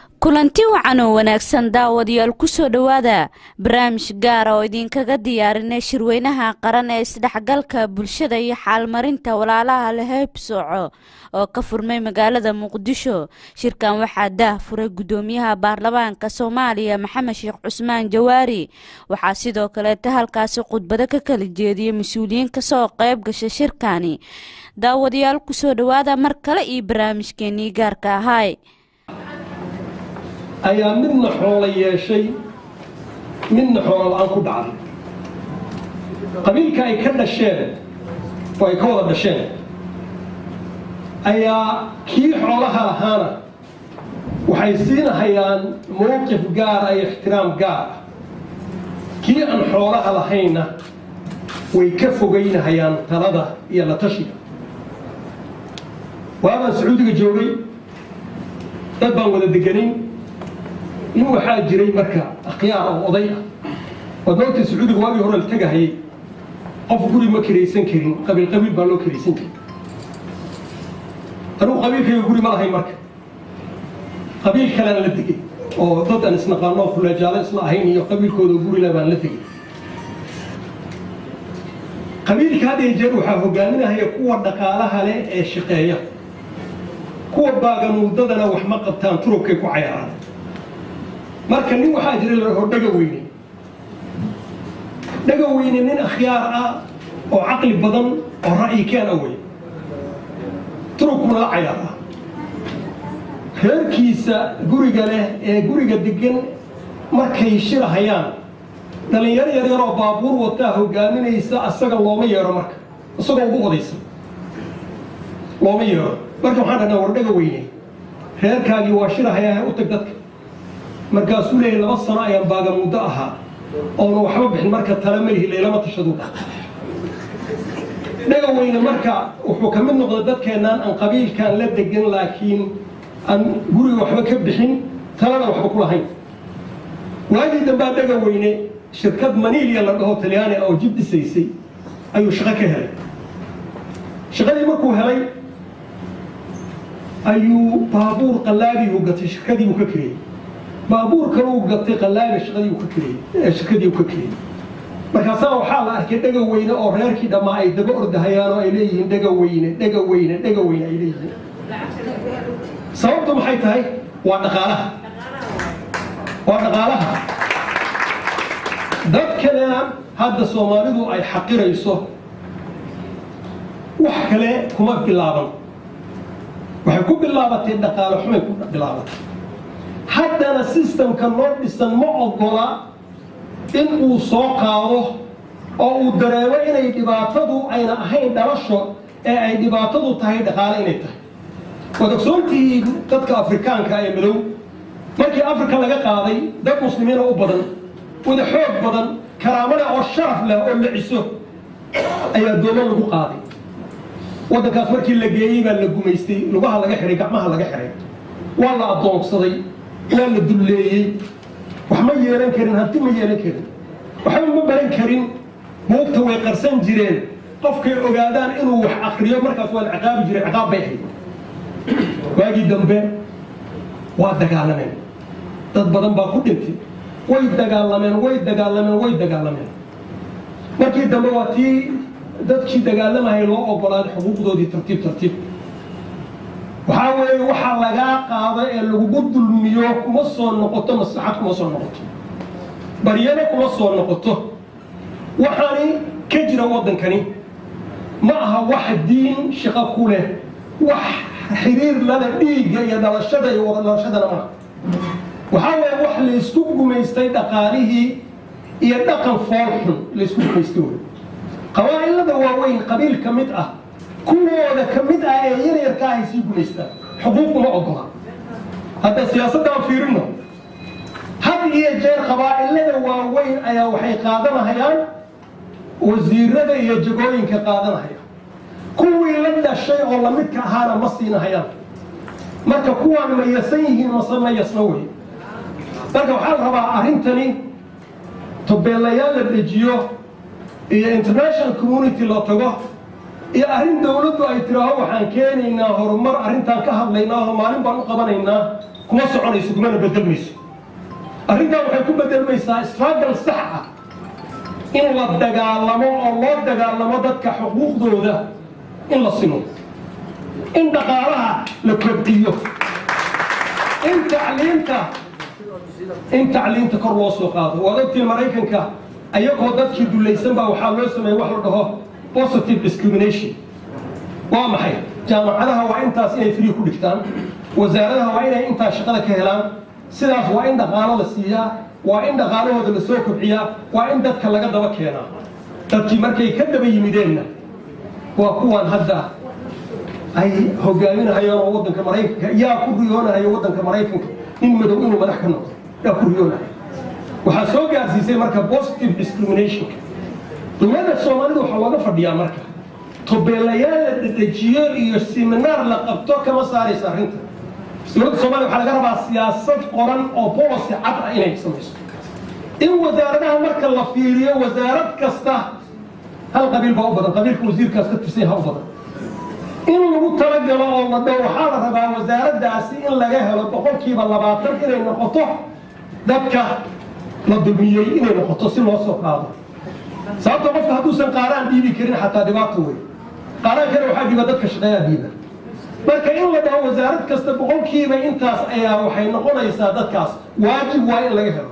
kulanti wacan oo wanaagsan daawadayaal ku soo dhawaada barnaamij gaar ah oo idinkaga diyaarinay shirweynaha qaran ee isdhexgalka bulshada iyo xaalmarinta walaalaha la heebsooco oo ka furmay magaalada Muqdisho. Shirkan waxaa daahfuray gudoomiyaha baarlamaanka Soomaaliya Maxamed Sheekh Cusmaan Jawaari. Waxaa sidoo kale halkaasi khudbado ka kala jeediyay mas'uuliyiin ka soo qayb gashay shirkani. daawadayaal ku soo dhawaada mar kale iyo barnaamijkeennii gaarka ahaa. ayaa midna xoolo yeeshay midna xoolo la'aan ku dhacday qabiilka ay ka dhasheen oo ay ka wada dhasheen ayaa kii xoolaha lahaana waxay siinahayaan mowqif gaar iyo ixtiraam gaar ah kii aan xoolaha lahayna way ka fogeynahayaan talada iyo la tashiga. waabaan sacuudiga joogay dad baan wada deganayn nin waxaa jiray marka akhyaar oo oday ah oo doonta sacuudiga waagii hore la tagahayay qof guri ma kiraysan karin qabiil baa loo kiraysan jiray. anuu qabiilkayga guri ma lahayn marka qabiil kalean la degay oo dad aan isnaqaanoo fuleejaalo isla ahayn iyo qabiilkooda gurila baan la tegay. qabiilka had iyo jeer waxaa hogaaminahaya kuwa dhaqaalaha leh ee shaqeeya, kuwa baagamuudadana wax ma qabtaan turubkay ku cayaaraan. marka nin waxaa jira la hor dhaga weyne nin akhyaar ah oo caqli badan oo ra'yi keen awey turubkuna la cayaaraa. reerkiisa guriga leh ee guriga degan markay shirahayaan dhalinyaro yaryar oo baabuur wataa hogaaminaysa asaga looma yeero marka isagoo ugu odaysan looma yeero. marka waxaan dhahnaa war dhaga weyne reerkaagii waa shirahayaa u tag dadka. markaasuu leeyahay 2 sano ayaan baagamuuddo ahaa oona waxba bixin marka tala malihi laylama tashadu dhah. dhaga weyne marka wuxuu ka mid noqday dadkeennaan aan qabiilkaan la degan laakiin aan guriga waxba ka bixin talana waxba ku lahayn. waagii dambaa dhaga weyne shirkad Manilia la dhaho Talyaani oo jib dhisaysay ayuu shaqo ka helay. shaqadii markuu helay ayuu baabuur qallaabi u gatay, shirkadii uu ka kiriyay. baabuur kale uu gatay qallaabi shaqadii uu ka kiriyay shirkadii uu ka kiriyay. markaasaa waxaa la arkay dhaga weyne oo reerkii dhammaa ay daba ordahayaan oo ay leeyihiin dhaga weyne ay leeyihiin. sababtu maxay tahay? waa dhaqaalaha. dadkana hadda Soomaalidu ay xaqirayso wax kale kuma bilaaban. waxay ku bilaabatay dhaqaale xumay ku bilaabatay. haddana systemka noo dhisan ma ogola in uu soo qaado oo uu dareemo inay dhibaatadu ayna ahayn dhalasho ee ay dhibaatadu tahay dhaqaale inay tahay. waad ogsoontihiin dadka Afrikaanka ee madow markii Afrika laga qaaday dad muslimiin oo u badan wada xoog badan karaamo leh oo sharaf leh oo la ciso ayaa doomo lagu qaaday. waddankaas markii la geeyey baa la gumaystay, lugaha laga xiray, gacmaha laga xiray, waa la adoonsaday, waa la dulleeyey. wax ma yeelan karin, hanti ma yeelan karin, waxba ma baran karin. buugta way qarsan jireen. qofkay ogaadaan inuu wax akhriyo markaas waa la ciqaabi jiray, ciqaab bay ahayd. waagii dambe waa dagaalameen, dad badan baa ku dhintay. way dagaalameen. markii dambe waa tii dadkii dagaalamahaya loo ogolaaday xuquuqdoodii tartiib. waxaa weeye waxa lagaa qaado ee lagugu dulmiyo kuma soo noqoto, maslaxad kuma soo noqoto, baryana kuma soo noqoto. waxaani ka jira waddankani ma aha wax diin shaqo ku leh, wax xiriir lala dhiigga iyo dhalashada iyo wadadhalashadana maaha. waxaa weeye wax laysku gumaystay dhaqaalihii iyo dhaqan foolxun laysku gumaystay wey. qabaa'ilada waaweyn qabiil ka mid ah kuwooda ka mid ah ee yaryarka ay sii gumaystaan xuquuq uma ogola. hadda siyaasaddan fiirino had iyo jeer qabaa'ilada waaweyn ayaa waxay qaadanahayaan wasiirada iyo jagooyinka qaadanahaya. kuwii la dhashay oo lamidka ahaana ma siinahayaan. marka kuwaan ma yasan yihiin mase ma yasna wey. marka waxaa la rabaa arrintani tobeelayaal la dejiyo iyo international community la tago iyo arrin dawladdu ay tiraaho waxaan keenaynaa horumar arrintaan ka hadlaynaa oo maalin baan u qabanaynaa kuma soconayso kumana bedelmayso arrintaan waxay ku bedelmaysaa struggle sax ah in la dagaalamo oo loo dagaalamo dadka xuquuqdooda in la sino in dhaqaalaha la kobciyo in tacliinta kor loo soo qaado waa dadkii maraykanka ayagoo dadkii dulaysan baa waxaa loo sameeyey wax la dhaho positive discrimination waa maxay jaamacadaha waa intaas inay free ku dhigtaan wasaaradaha waa inay intaas shaqada ka helaan sidaas waa in dhaqaalo la siiyaa waa in dhaqaalahooda la soo kobciyaa waa in dadka laga daba keenaa dadkii markay ka daba yimideenna waa kuwan hadda ay hogaaminahayaan oo waddanka maraykanka yaa ku riyoonahayo waddanka maraykanka in madow inuu madax ka noqdo yaa ku riyoonahay waxaa soo gaarsiisay marka positive discrimination dowladda soomaalida waxaa looga fadhiyaa marka tobeelayaal la dedejiyo iyo siminaar la qabto kama saaraysa arrinta dowladda soomaaliya waxaa laga rabaa siyaasad qoran oo policy cad ah inay samayso in wasaaradaha marka la fiiriyo wasaarad kasta hal qabiil baa u badan qabiilka wasiirkaas ka tirsan ha u badan in lagu talagalo oo la dhaho waxaa la rabaa wasaaraddaasi in laga helo 20% inay noqoto dadka la dulmiyey inay noqoto si loo soo qaado sababtoo qofka hadduusan qaaraan dhiibi karin xataa dhibaato wey qaaraan kale waxaa dhiiba dadka shaqeeyaa dhiiba marka in la dhaho wasaarad kasta 100% intaas ayaa waxay noqonaysaa dadkaas waajib waa in laga helo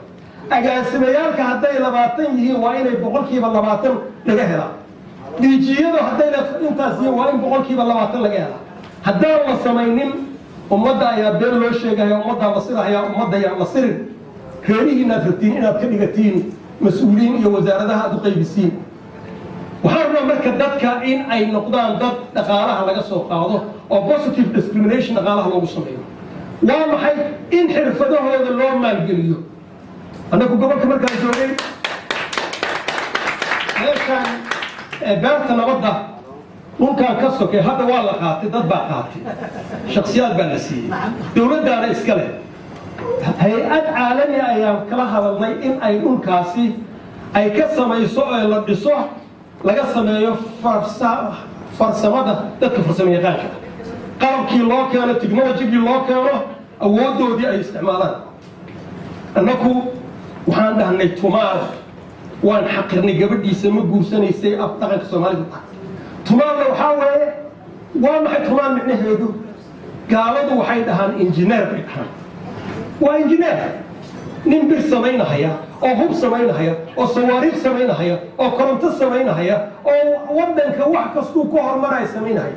agaasimayaalka hadday 20 yihiin waa inay 20% laga helaa diijiyadu hadday intaas yihiin waa in 20% laga helaa haddaan la samaynin ummadda ayaa been loo sheegaya ummaddaa la sirahaya ummadda ayaan la sirin reerihiinaad rabtiin inaad ka dhigatiin mas-uuliyiin iyo wasaaradaha aad u qaybisiin waxaan rabnaa marka dadka in ay noqdaan dad dhaqaalaha laga soo qaado oo positive discrimination dhaqaalaha loogu sameeyo waa maxay in xirfadahooda loo maalgeliyo annagu gobolka markaan joogay meeshaan beerta nabadda dhulkaan ka sokay hadda waa la qaatay dad baa qaatay shaksiyaad baa la siiyey dowladdaana iska leh hay-ad caalami ayaan kala hadalnay in ay dhulkaasi ay ka samayso oo la dhiso laga sameeyo farsamada dadka farsamo yaqaanka qalabkii loo keeno technologygii loo keeno awooddoodii ay isticmaalaan annaku waxaan dhahnay tumaal waan xaqirnay gabadhiisa ma guursanaysay af dhaqanka soomaalida tahay tumaalna waxaa weeye waa maxay tumaal micnaheedu gaaladu waxay dhahaan injineer bay dhahaan waa injineer nin bir samaynahaya oo hub samaynahaya oo sawaariikh samaynahaya oo koronto samaynahaya oo waddanka wax kastuu ku horumaraya samaynahaya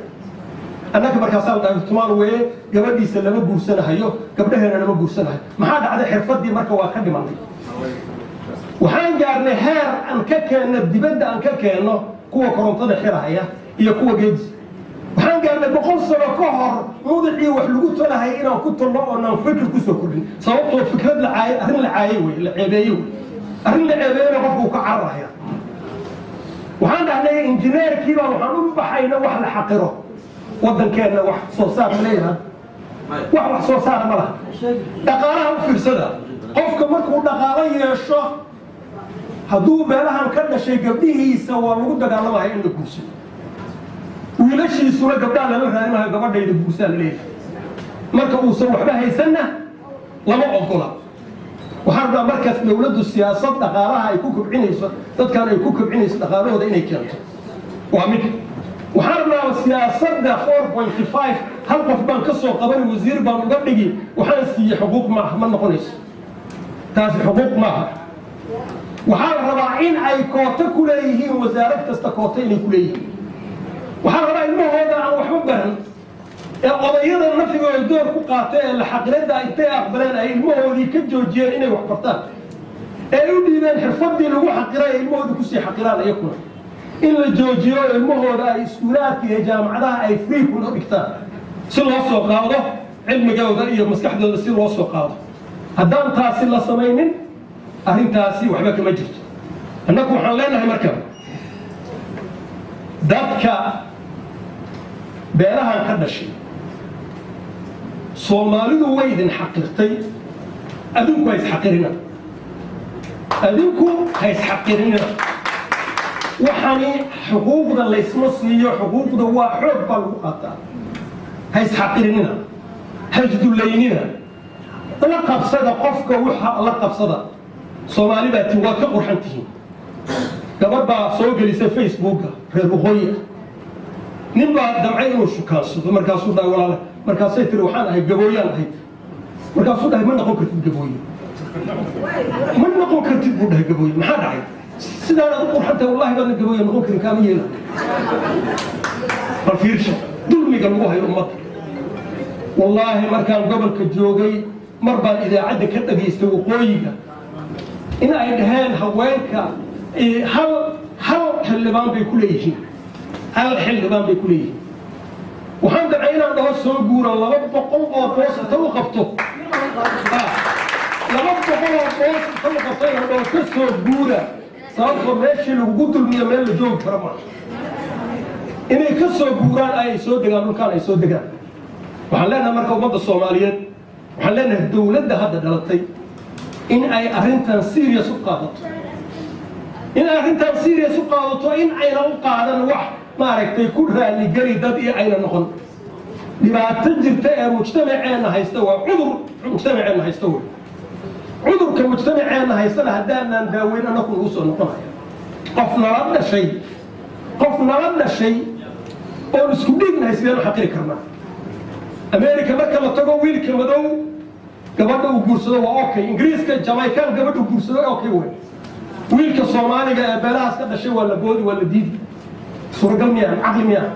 annaga markaasaan dhahay tumaal weeye gabadhiisa lama guursanahayo gabdhaheena lama guursanahayo maxaa dhacday xirfaddii marka waa ka dhimanay waxaan gaarnay heer aan ka keenno dibadda aan ka keenno kuwa korontada xirahaya iyo kuwa geedis waxaan gaarnay 100 sano ka hor mudacii wax lagu talahay inaan ku talno oo aan fikir ku soo kordhin sababtoo fikrad la caayay arrin la caayay way la ceebeeyay arrin la ceebeeyay qofku ka cararaya waxaan dhahnay injineerkii baa waxaan u baxayna wax la xaqiro waddankeena wax soo saar leeyahay wax soo saar ma laha dhaqaalaha u fiirsada qofka markuu dhaqaalo yeesho hadduu meelahan ka dhashay gabdhihiisa waa lagu dagaalamahay in la guurso wiilashiisuna gabdhaha lama raadinayo gabadhayda guursaa la leeyahay marka uusan waxba haysanna lama ogola waxaan rabnaa markaas dowladdu siyaasad dhaqaalaha ay ku kobcinayso dadkan ay ku kobcinayso dhaqaalahooda inay keento waa mid waxaan rabnaa siyaasadda 4.5 hal qof baan ka soo qaban wasiir baan uga dhigi waxaan siiyey xuquuq ma noqonayso taasi xuquuq maaha waxaa la rabaa in ay kooto ku leeyihiin wasaarad kasta kooto inay ku leeyihiin waxaa la rabaa ilmahooda aan waxba baran ee odayada nafigooda door ku qaata ee la xaqirada intay aqbaleen ay ilmahoodii ka joojiyeen inay wax bartaan ee u dhiibeen xirfaddii lagu xaqiray ee ilmahooda kusii xaqiraan iyakuna in la joojiyo ilmahooda ay iskuulaadka iyo jaamacadaha ay free kuna dhigtaan si loo soo qaado cilmigooda iyo maskaxdooda si loo soo qaado haddaan taasi la samaynin arrintaasi waxba kama jirto annagu waxaan leenahay marka dadka beelahan ka dhashay soomaalidu way idin xaqirtay adinku ha isxaqirina waxani xuquuqda laysma siiyo xuquuqda waa xoog baa lagu qaataa ha isxaqirinina ha isdullaynina la qabsada qofka waxa la qabsada soomaali baa tii waa ka qurxan tihiin gabadh baa soo gelisay facebooka reer waqooyi nin baa damcay inuu shukaansado markaasuu dhahay walaale markaasay tiri waxaan ahay gabooyaan ahayd markaasuu dhahay ma noqon kartid gabooye ma noqon kartid buu dhahay gabooye maxaa dhacay sidaan aad u qurxantahay wallahi baadna gabooye noqon karin kaama yeela bal fiirsha dulmiga lagu hayo ummadda wallaahi markaan gobolka joogay mar baan idaacadda ka dhageystay waqooyiga in ay dhaheen haweenka hal xildhibaan bay ku leeyihiin hal xildhibaan bay ku leeyihiin waxaan dacay inaan dhaho soo guura 200 oo boos inta u qabto 200 oo boos inta u qabto inaan dhaho ka soo guura sababtoo meeshii lagugu dulmiyo meel la joogi kara maaha inay ka soo guuraan ay soo degaan dhulkaan ay soo degaan waxaan leenahay marka ummadda soomaaliyeed waxaan leenahay dowladda hadda dhalatay in ay arrintan serious u qaadato in arrintan serious u qaadato in ayna u qaadan wax maaragtay ku raaligeli dad iyo ayna noqon dhibaato jirta ee mujtamaceenna haysta waa cudur mujtamaceenna haysta wey cudurka mujtamaceenna haystana haddaanan daaweyn annagu nagu soo noqonaya qof nala dhashay oon isku dhiignahay sideen u xaqiri karnaa america marka la tago wiilka madow gabadha uu guursado waa okay ingiriiska jamaican gabadha uu guursado okay wey wiilka soomaaliga ee beelahaas ka dhashay waa la boodi waa la diidi suuragal miyaan caqli miyaan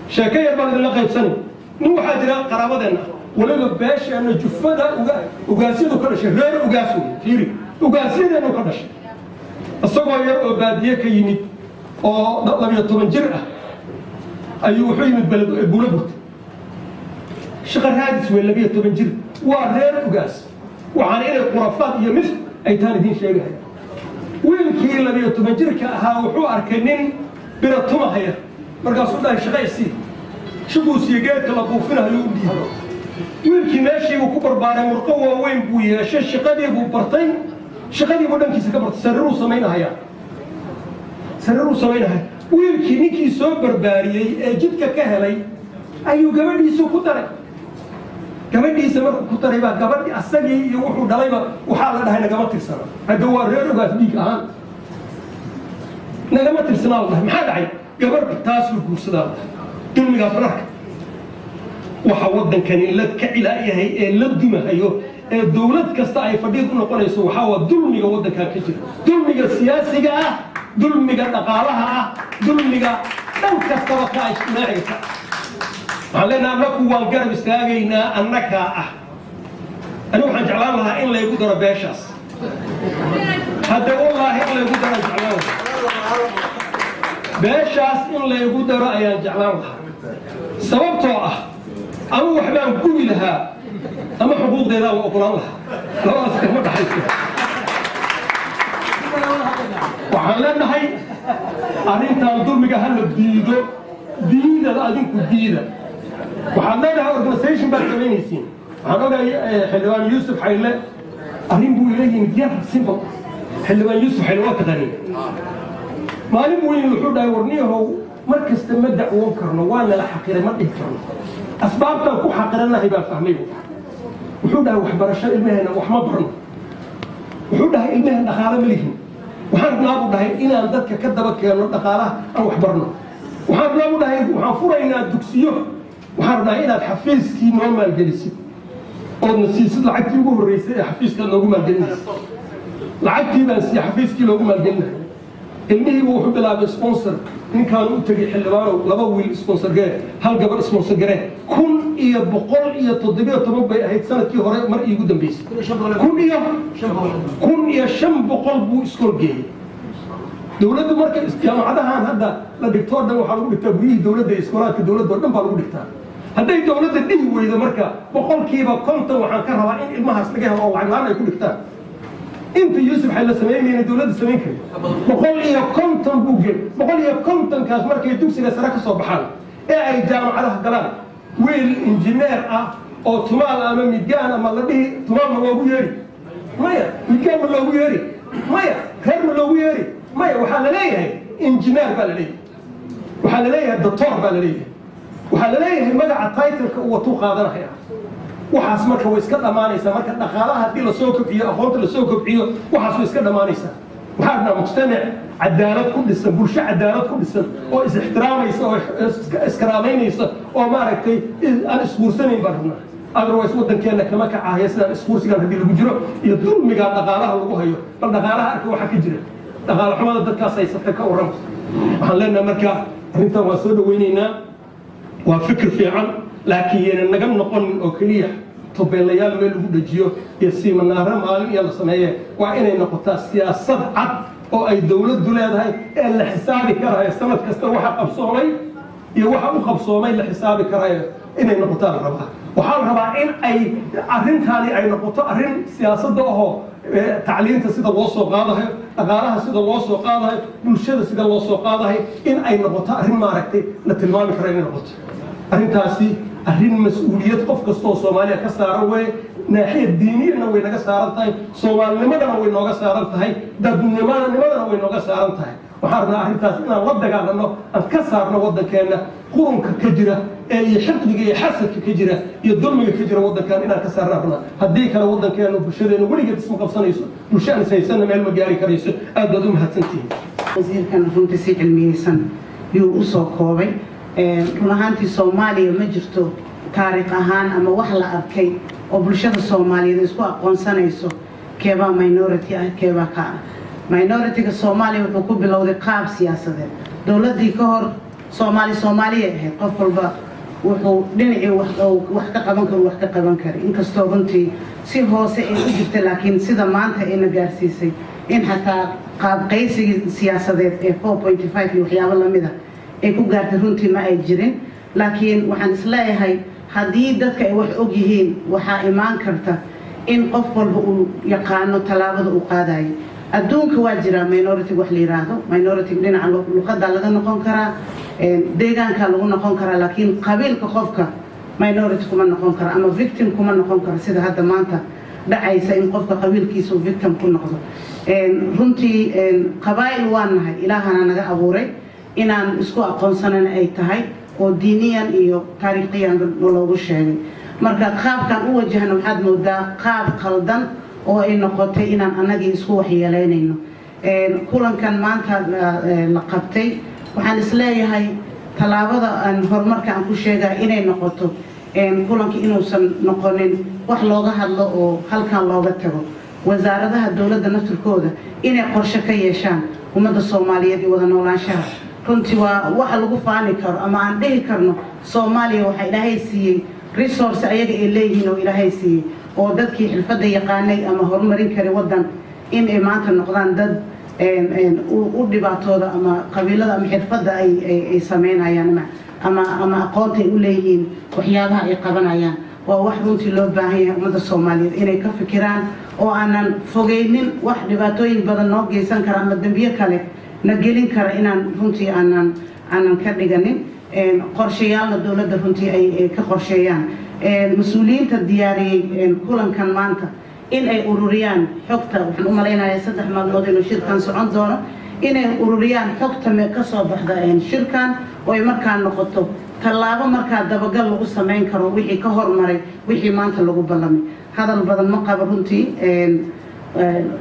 sheeko yar baan idinla qaybsanay nin waxaa jira qaraabadeenna waliba beesheena jufada ugaasyadu ka dhashay reer ugaas wey fiiri ugaasyadeenu ka dhashay isagoo yar oo baadiye ka yimid oo 12 jir ah ayuu wuxuu yimid buula burta shaqa raadis wey 12 jir waa reer ugaas waxaana inay khurafaad iyo mis ay taan idiin sheegahay wiilkii 12 jirka ahaa wuxuu arkay nin bira tumahaya markaasuu dhahay shaqa isii shubuusiyo geedka la buufinayo u dhiibo wiilkii meeshii uu ku barbaaray murqo waaweyn buu yeeshay shaqadii buu bartay shaqadii buu dhankiisa ka bartay sariiruu samaynahayaa wiilkii ninkii soo barbaariyey ee jidka ka helay ayuu gabadhiisu ku daray gabadhiisa markuu ku daray baa gabadhii asagii iyo wuxuu dhalayba waxaa la dhahay nagama tirsana hadda waa reer ogaas dhiig ahaan nagama tirsanaa la dhahay maxaa dhacay gabadh taasuu guursadaa la dhahay dulmigaas marka waxa waddankani la kacilaa yahay ee la dumahayo ee dowlad kasta ay fadhiid u noqonayso waxaa waa dulmiga waddankan ka jira dulmiga siyaasiga ah dulmiga dhaqaalaha ah dulmiga dhan kastaba ka ijtimaaciga waxaan leenahay annaku waan garab istaagaynaa annagaa ah anigu waxaan jeclaan lahaa in laygu daro beeshaas hadda wallaahi in laygu daro jeclaan lahaa beeshaas in laygu daro ayaan jeclaan lahaa sababtoo ah ama waxbaan gubi lahaa ama xuquuqdeedaa waa ogolaan lahaa labadaas kama dhaxayso waxaan leenahay arrintan dulmiga ha la diido diidada adinku diida waxaad leedahay organisation baad samaynaysiin waxaan ogahay xildhibaan yuusuf xayle arrin buu ila yimid yar simple xildhibaan yuusuf xayle waa taqaaniin maalin buu yimid wuxuu dhahay warniyahow mar kasta ma dacwoon karno waa nala xaqiray ma dhihi karno asbaabtaan ku xaqiranahay baan fahmay wuxuu dhahay waxbarasho ilmaheena wax ma barno wuxuu dhahay ilmaheen dhaqaale ma lihin waxaan rabnaa buu dhahay inaan dadka ka daba keenno dhaqaalaha aan wax barno waxaan rabnaa buu dhahay waxaan furaynaa dugsiyo waxaan rabnaa inaad xafiiskii noo maalgelisid oodna siisid lacagtii ugu horreysay ee xafiiska noogu maalgelinaysa lacagtii baan siiye xafiiskii loogu maalgelinahay ilmihii buu wuxuu bilaabay sponsor ninkaan u tegey xildhibaanow 2 wiil sponsor garee hal gabar sponsor garee 1,117 bay ahayd sanadkii hore mar iigu dambeysay 1,500 buu iskool geeyey dowladdu marka jaamacadahan hadda la dhigto dhan waxaa lagu dhigtaa guryihii dowladda iyo iskoolaadka dowladda oo dhan baa lagu dhigtaa hadday dowladda dhihi weydo marka 50% waxaan ka rabaa in ilmahaas laga helo oo lacag la'aan ay ku dhigtaan inta yuusuf waxay la samaynayeen dowladda samayn karin 150 buu geey 150 kaas markay dugsiga sare ka soo baxaan ee ay jaamacadaha galaan wiil injineer ah oo tumaal ama midgaan ama la dhihi tumaal ma loogu yeeri maya midgaan ma loogu yeeri maya reer ma loogu yeeri maya waxaa la leeyahay injineer baa la leeyahay waxaa la leeyahay doctor baa la leeyahay waxaa la leeyahay magaca titleka uu watuu qaadanaya waxaas marka way iska dhammaanaysaa marka dhaqaalaha haddii lasoo kobciyo aqoonta lasoo kobciyo waxaas way iska dhammaanaysaa waxaa rabnaa mujtamac cadaalad ku dhisan bulsho cadaalad ku dhisan oo is-ixtiraamaysa oo iskaraamaynaysa oo maaragtay aan isguursanayn baan rabnaa otherwise waddankeenna kama kacahaya sidaan isguursigan haddii lagu jiro iyo dulmigaa dhaqaalaha lagu hayo bal dhaqaalaha arka waxaa ka jira dhaqaale xumada dadkaas haysata ka warrama waxaan leenahay marka arrintan waan soo dhawaynaynaa waa fikir fiican laakiin yeena naga noqonin oo keliya tobeelayaal meel lagu dhajiyo iyo siimanaaro maalin iyo la sameeye waa inay noqotaa siyaasad cad oo ay dawladdu leedahay ee la xisaabi karayo sanad kasta waxa qabsoomay iyo waxa u qabsoomay la xisaabi karayo inay noqotaa la rabaa waxaa la rabaa in ay arrintaani ay noqoto arrin siyaasadda ahoo tacliinta sida loo soo qaadayo dhaqaalaha sida loo soo qaadayo bulshada sida loo soo qaadayo in ay noqoto arrin maaragtay la tilmaami karo inay noqoto arrintaasi arrin mas-uuliyad qof kastoo soomaaliya ka saaran weye naaxiya diiniyana way naga saaran tahay soomaalinimadana way nooga saaran tahay dadnimadana way nooga saaran tahay waxaan rabnaa arrintaas inaan la dagaalano aan ka saarno waddankeenna qurunka ka jira iyo xiqdiga iyo xasadka ka jira iyo dulmiga ka jira waddankan inaan ka saarna rabnaa haddii kale waddankeenu bulshadeenu weligeed isma qabsanayso bulsho aan ishaysanna meel ma gaari karayso aad baad u mahadsantihiin wasiirkan runtii si cilmiyeysan yuu u soo koobay run ahaantii soomaaliya ma jirto taariikh ahaan ama wax la arkay oo bulshada soomaaliyeed isku aqoonsanayso keebaa minority ah keebaa ka ah minority-ga soomaaliya wuxuu ku bilowday qaab siyaasadeed dowladdii ka hor soomaaliya ahayd qof walba wuxuu dhinacii wax ka qaban kara inkastoo runtii si hoose ay u jirta laakiin sida maanta ayna gaarsiisay in xataa qaabqaysigii siyaasadeed ee 4.5 iyo waxyaabo lamid ah ay ku gaartay runtii ma ay jirin laakiin waxaan isleeyahay haddii dadka ay wax og yihiin waxaa imaan karta in qof walba uu yaqaano tallaabada uu qaadayo adduunka waa jiraa minority wax la yiraahdo minority dhinaca luqadda laga noqon karaa deegaanka lagu noqon karaa laakiin qabiilka qofka minority kuma noqon kara ama victim kuma noqon kara sida hadda maanta dhacaysa in qofka qabiilkiisu victim ku noqdo runtii qabaa'il waan nahay ilaahana naga abuuray inaan isku aqoonsanana ay tahay oo diiniyan iyo taariikhiyan loogu sheegay marka qaabkan u wajahna waxaad moodaa qaab qaldan oo ay noqotay inaan annagii isku waxyeelaynayno kulankan maanta la qabtay waxaan isleeyahay tallaabada aan horumarka aan ku sheegaa inay noqoto kulanka inuusan noqonin wax looga hadlo oo halkan looga tago wasaaradaha dowladda naftirkooda inay qorshe ka yeeshaan ummadda soomaaliyeed iyo wada noolaanshaha runtii waa waxa lagu faani karo ama aan dhihi karno soomaaliya waxaa ilaahay siiyey resource ayaga ay leeyihiin oo ilaahay siiyey oo dadkii xirfadda yaqaanay ama horumarin kara waddan in ay maanta noqdaan dad u dhibaatooda ama qabiilada ama xirfadda ay samaynayaan ama aqoonta ay u leeyihiin waxyaabaha ay qabanayaan waa wax runtii loo baahan yahay ummadda soomaaliyeed inay ka fikiraan oo aanan fogeynin wax dhibaatooyin badan noo geysan kara ama dembiyo kale na gelin kara inaan runtii aanan ka dhiganin qorshayaalna dowladda runtii ay ka qorsheeyaan mas-uuliyiinta diyaariyey kulankan maanta in ay ururiyaan xogta waxaan u malaynayaa 3 maalmood inuu shirkan socon doono inay ururiyaan xogta ka soo baxda shirkan oo ay markaa noqoto tallaabo markaa dabagal lagu samayn karo wixii ka hormaray wixii maanta lagu ballamay hadal badan ma qabo runtii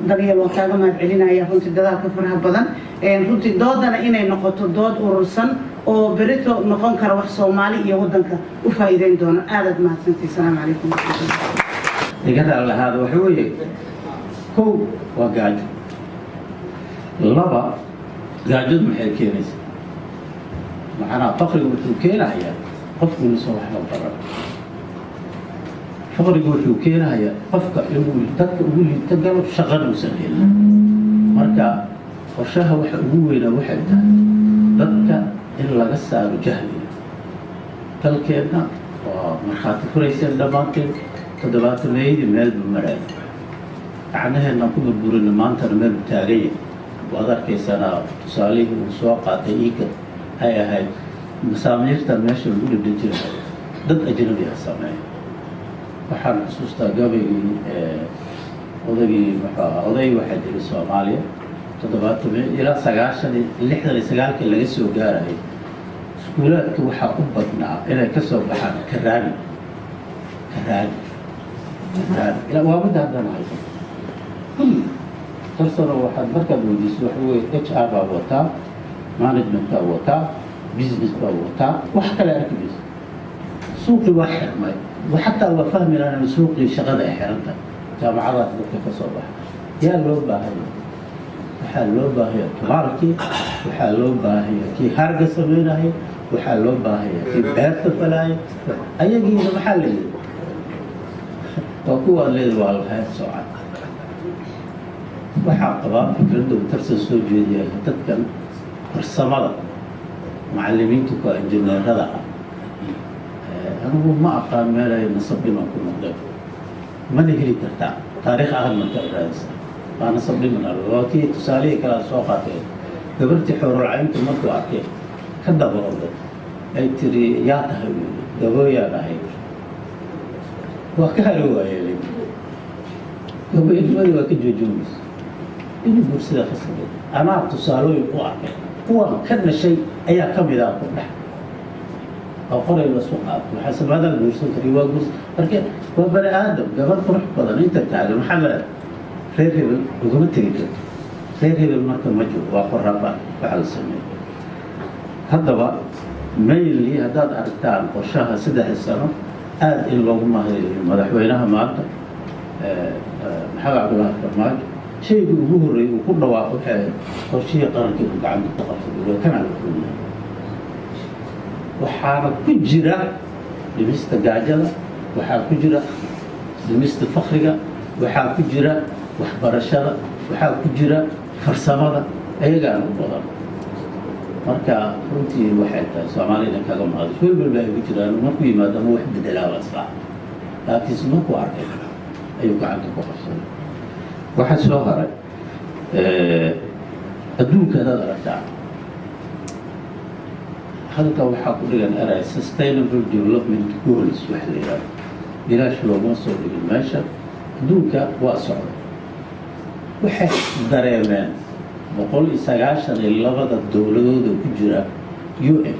daryeel waan kaaga mahadcelinaya runtii dadaalka faraha badan runtii doodana inay noqoto dood urursan oo berito noqon kara wax Soomaali iyo wadanka u faa'iideyn doona aad mahadsantii salaam calaykum digada lahada waxa weeye kow waa gaajo laba gaajadu maxay keenaysaa macnaha faqrigu wuxuu keenayaa qofku inuu soo wax baran faqrigu wuxuu keenayaa qofka inuu dadka ugu liita galo shaqada uu sameeyo marka qorshaha waxa ugu weyn waxay tahay dadka in laga saaro jahliga dalkeena waa marxaati furaysan dhamaanteed toddobaatameeyadii meel maray macnaheena ku burburina maantana meel taagay waad arkaysana tusaalihii uu soo qaatay iika ay ahayd masaamiirta meesha lagu dhibin jiray dad ajnabi ah sameeyay waxaan xusuustaa gabaygii odagii oday waxaa jiray Soomaaliya ilaa 1969 laga soo gaarayay iskuulaadka waxaa u badnaa inay ka soo baxaan karaani ilaa waa midda haddana hayso tarsano waxaad markaad weydiiso waxa weeye HR baa wataa management baa wataa business baa wataa wax kale arki mayso suuqii waa xirmay xataa waa fahmi lahayn suuqii shaqada ay xiranta jaamacadaas dadka ka soo baxa yaa loo baahaya waxaa loo baahaya tumaarkii waxaa loo baahaya kii harga sameynaya waxaa loo baahaya kii beerta falaya ayagiina maxaa la yidhi waa kuwa leeda waa lahayd soocan waxaa qabaa fikradda uu tarsan soo jeediyay dadkan farsamada macallimiinta kuwa injineerada ah anigu ma aqaan meel ay nasabdhiman ku noqdeen mana heli kartaa taariikh ahaan marka raadisa waa nasabdhiman waa kii tusaalihii kalea soo qaatee gabartii xoorolcaynta markuu arkay ka dabaorday ay tiri yaa tahay gabooyaan ahay waa ka hari waayeen gabooyanimadii waa ka joojoomaysa inuu guursida khasabay anaa tusaalooyin u arkay kuwan ka dhashay ayaa ka mid ah ku dhex oo qoray la soo qaato waxaa samaadaan guursan kari waa guurs marka waa bani aadam gabar qurux badan inta taagan maxaa la reer hebel uguma tegi karto reer hebel marka ma jiro waa qoraba waxa la sameeyo haddaba mayli haddaad aragtaan qorshaha 3 sano aad in loogu mahadceliyo madaxweynaha maanta maxamed cabdullaahi farmaajo shayga ugu horreeyay uu ku dhawaaqo qorshihii qaranka uu gacanta ku qabsaday waa kana la kulmay waxaana ku jira dhimista gaajada waxaa ku jira dhimista fakriga waxaa ku jira waxbarashada waxaa ku jira farsamada ayagaan u badan marka runtii waxay tahay soomaalida kaga mahadis welwalba ay ku jiraan markuu yimaado ama wax bedelaa la islaa laakiinse markuu arkay ayuu gacanta ku qabsaday waxaa soo haray adduunka hadaad aragtaa halka waxaa ku dhigan eray sustainable development goals wax la yidhahdo bilaash looguma soo dhigin meesha adduunka waa socda waxay dareemeen 192 dowladooda ku jira UN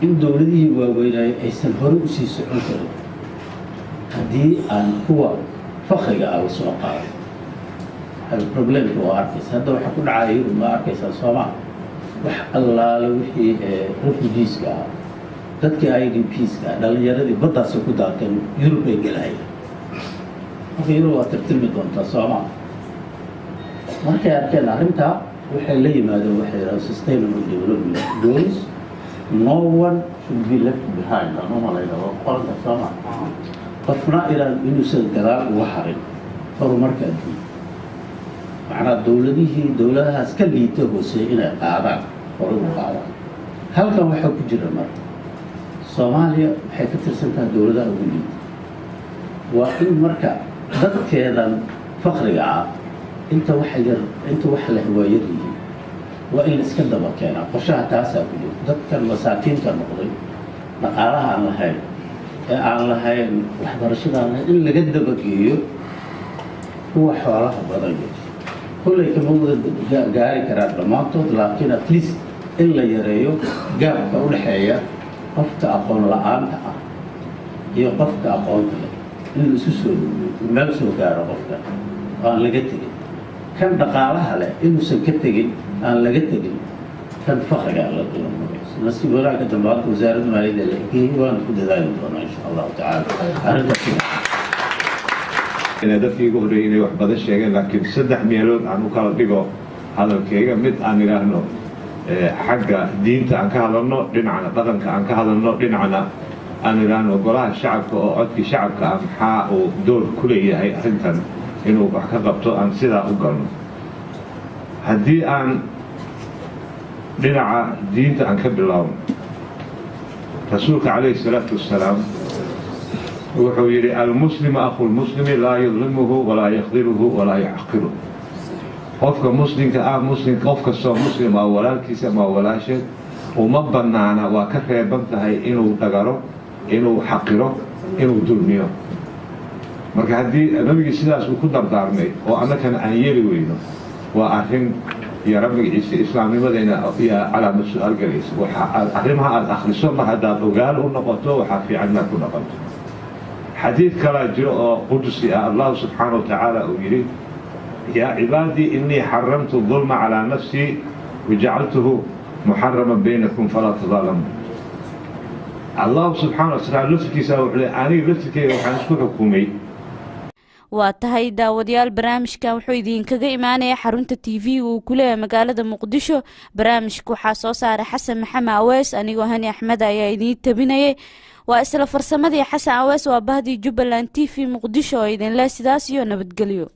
in dowladihii waaweynay aysan hore u sii socon karin haddii aan kuwa fakriga ah la soo qaado hal problemka waa arkaysa hadda waxaa ku dhacaya yurub ma arkaysaa Soomaal wax allaale wixii refugeeska ah dadkii IDPska dhalinyaradii baddaas ku daateen yurub ay galayeen marka yurub waa tartimi doontaa Soomaal markay arkeen arrintaa waxay la yimaadeen waxay yidhahdeen sustainable development goals no one should be left behind aan u malayna waa qoranka Soomaal qofna inuusan gadaal uga harin horumarka adduunka macnaa dowladahaas ka liita hoose inay qaadaan hore u qaadaan halkan waxaa ku jira marka Soomaaliya waxay ka tirsan tahay dowladaha ugu liita waa in marka dadkeedan fakriga ah inta wax leh waa yar yihiin waa in iska daba keenaa qorshaha taasaa ku jira dadkan masaakiinta noqday dhaqaalaha aan lahayn ee aan lahayn waxbarashada aan lahayn in laga dabageeyo kuwa xoolaha badan kullay kama wada gaari karaan dhammaantood laakiin at least in la yareeyo gaabka u dhexeeya qofka aqoon la-aanta ah iyo qofka aqoonta leh in la isu soo dhoweyyo meel soo gaaro qofka aan laga tegin kan dhaqaalaha leh inuusan ka tegin aan laga tegin kan fakriga la nasiib wanaagga dambaanta wasaaradda maaliyadda la geeyey waana ku dadaali doonaa insha allahu tacaala arrintaas dadkii ugu horreeyay inay wax badan sheegeen laakiin 3 meelood aan u kala dhigo hadalkayga mid aan idhaahno xagga diinta aan ka hadalno dhinacna dhaqanka aan ka hadalno dhinacna aan idhaahno golaha shacabka oo codkii shacabka ah maxaa uu door ku leeyahay arrintan inuu wax ka qabto aan sidaa u galno haddii aan dhinaca diinta aan ka bilaabno rasuulka calayhi salaatu wassalaam wuxuu yidhi almuslimu akhu lmuslimi laa yudlimuhu walaa yakdiruhu walaa yaxqiruhu qofka muslimka ah qof kastoo muslim ah walaalkiisa ama walaasheed uma bannaana waa ka reeban tahay inuu dhagaro inuu xaqiro inuu dulmiyo marka haddii nabigii sidaas uu ku dardaarmay oo annakana aan yeeli weyno وأرهم يا رب عيسى إسلامي مدينة يا علامة سؤال جليس وأرهمها الأخرسون ما هذا وقال ونقطه وحافي عنا كل نقطه حديث كلا جاء قدسي الله سبحانه وتعالى ويريد يا عبادي إني حرمت الظلم على نفسي وجعلته محرما بينكم فلا تظالموا الله سبحانه وتعالى لفتي سوى أنا لفتي وحنسكو حكومي waa tahay daawadayaal barnaamijkan wuxuu idinkaga imaanaya xarunta TV uu ku leeyahay magaalada Muqdisho barnaamijku waxa soo saaray Xasan Maxamed Awees anigoo Hani Axmed ayaa idin tabinayay waa isla farsamadii Xasan Awees waa bahdii Jubbaland TV Muqdisho oo idin leh sidaas iyo nabadgelyo